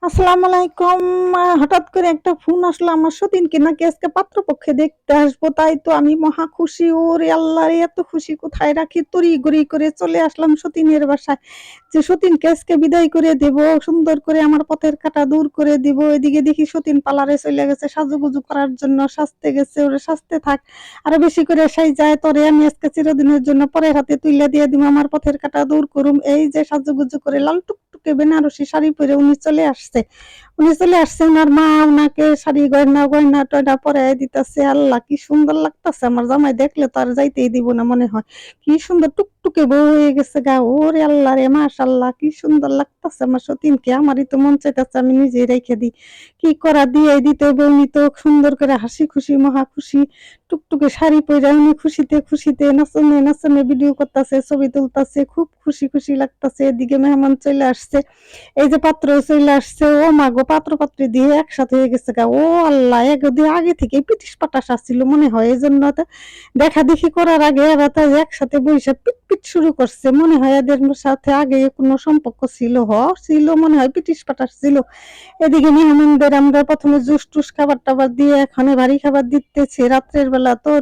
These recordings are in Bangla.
আসসালামু আলাইকুম। হঠাৎ করে একটা ফোন আসলো আমার সতীনকে নাকি আজকে পাত্রপক্ষে দেখতে আসবো। তাই তো আমি মহা খুশি। ওরে আল্লাহ রে! এত খুশি কোথায় রাখি? তড়িঘড়ি করে চলে আসলাম সতীনের বাসায়। যে সতীনকে আজকে বিদায় করে দেব, সুন্দর করে আমার পথের কাঁটা দূর করে দিব। এদিকে দেখি সতীন পার্লারে চইলা গেছে সাজুগুজু করার জন্য, সাজতে গেছে। ওরে সাজতে থাক। আরো বেশি করে সাইজায় তোরে আমি আজকে চিরদিনের জন্য পরের হাতে তুইলা দিয়ে দিবো, আমার পথের কাঁটা দূর করুম। এই যে সাজুগুজু করে লাল টুকটুকে বেনারসি শাড়ি পরে উনি চলে আসছে। উনার মা উনাকে শাড়ি গয়না টয়না পরাইয়া দিতেছে। আল্লাহ কি সুন্দর লাগতেছে! আমার জামাই দেখলে তো আর যাইতেই দিব না মনে হয়। কি সুন্দর টুকটুকে বউ হয়ে গেছে গা। ওরে আল্লাহ রে, মাশাআল্লাহ কি সুন্দর লাগতেছে আমার সতীনকে। আমারই তো মন চাইতেছে আমি নিজেই রেখে দিই। কি করা, দিয়ে দিতে হবে। উনি তো সুন্দর করে হাসি খুশি মহা খুশি টুকটুকে শাড়ি পরে উনি খুশিতে খুশিতে নাচনে নাচনে ভিডিও করতেছে, ছবি তুলতেছে, খুব খুশি খুশি লাগতেছে। এদিকে মেহমান চলে আসছে, এই যে পাত্র চলে আসছে। ও মা গো, পাত্র পাত্রী দিয়ে একসাথে হয়ে গেছে গা। ও আল্লাহ, একদিন আগে থেকে পিটিস পাটাস আসছিল মনে হয়, এই জন্য দেখা দেখি করার আগে এরা তো একসাথে বসে পিট পিট শুরু করছে। মনে হয় এদের সাথে আগে কোনো সম্পর্ক ছিল মনে হয়, পিটিস পাটাস ছিল। এদিকে মেহমানদের আমরা প্রথমে জুস টুস খাবার টাবার দিয়ে এখানে ভারী খাবার দিতেছি। রাত্রের বেলা তো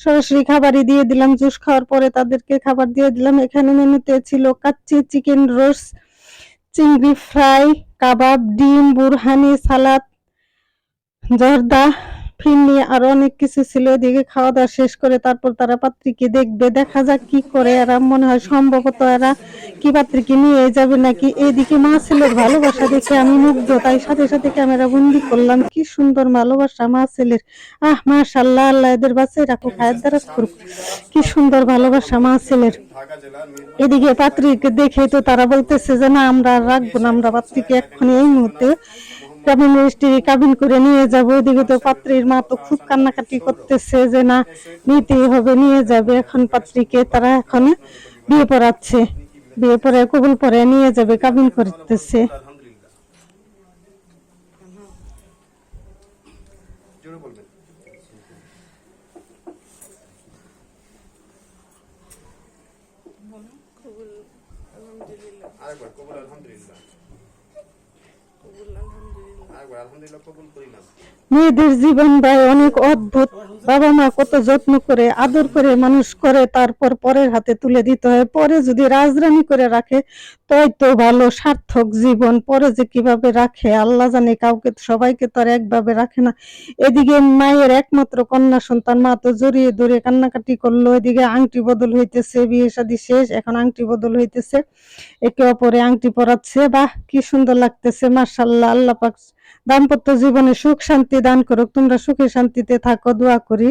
সরাসরি খাবারই দিয়ে দিলাম। জুস খাওয়ার পরে তাদেরকে খাবার দিয়ে দিলাম। এখানে মেনুতে ছিল কাচ্চি চিকেন রোস্ট, চিংড়ি ফ্রাই, কাবাব, ডিম, বুরহানি, সালাদ, জর্দা, ফিরনি আরো অনেক কিছু ছিল। এদিকে খাওয়া দাওয়া শেষ করে তারপর তারা পাত্রীকে দেখবে। দেখা যাক কি করে এরা। মনে হয় সম্ভবত এরা কি পাত্রীকে নিয়ে যাবে নাকি। এদিকে মা ছেলের ভালোবাসা দেখে আমি মুগ্ধ, তাই সাথে সাথে ক্যামেরা বন্দি করলাম। কি সুন্দর ভালোবাসা মা ছেলের। মাশাআল্লাহ, আল্লাহ এদের বাঁচিয়ে রাখুক, হায়াত দারাজ করুক। কি সুন্দর ভালোবাসা মা ছেলের। এদিকে পাত্রীকে দেখে তো তারা বলতেছে যে না, আমরা আর রাখবো না, আমরা পাত্রীকে এক্ষুনি এই মুহূর্তে কাবিন রেজিস্ট্রি কাবিন করে নিয়ে যাব। এদিকে তো পাত্রীর মা তো খুব কান্নাকাটি করতেছে যে না, নিতেই হবে, নিয়ে যাবে এখন পাত্রীকে। তারা এখন বিয়ে পড়াচ্ছে, বিয়ে পরে কবুল পরে নিয়ে যাবে, কাবিন করতেছে। আরেকবার কবুল আলহামদুলিল্লাহ, কবুল আলহামদুলিল্লাহ, আরেকবার আলহামদুলিল্লাহ কবুল করিলাম। মেয়েদের জীবন ভাই অনেক অদ্ভুত। বাবা মা কত যত্ন করে আদর করে মানুষ করে, তারপর পরের হাতে তুলে দিতে হয়। পরে যদি রাজরানী করে রাখে তাই তো ভালো, সার্থক জীবন। পরে যে কিভাবে রাখে আল্লাহ জানে, কাউকে সবাইকে তো আর একভাবে রাখে না। এদিকে মায়ের একমাত্র কন্যা সন্তান, মা তো জড়িয়ে ধরে কান্নাকাটি করলো। এদিকে আংটি বদল হইতেছে, বিয়ে শাদী শেষ, এখন আংটি বদল হইতেছে, একে অপরে আংটি পরাচ্ছে। বাহ কি সুন্দর লাগতেছে, মাশাআল্লাহ। আল্লাহ পাক দাম্পত্য জীবনে সুখ শান্তি দান করুক। তোমরা সুখে শান্তিতে থাকো, দোয়া করি।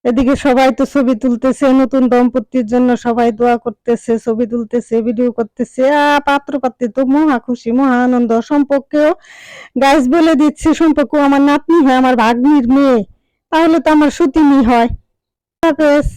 এদিকে সবাই তো ছবি তুলতেছে, নতুন দম্পতির জন্য সবাই দোয়া করতেছে, ছবি তুলতেছে, ভিডিও করতেছে। পাত্র পাত্রী তো মহা খুশি মহা আনন্দ। সম্পর্কেও গাইজ বলে দিচ্ছি, সম্পর্ক আমার নাতনি হয়, আমার ভাগ্নির মেয়ে, তাহলে তো আমার সতীনী হয়। হাফেজ।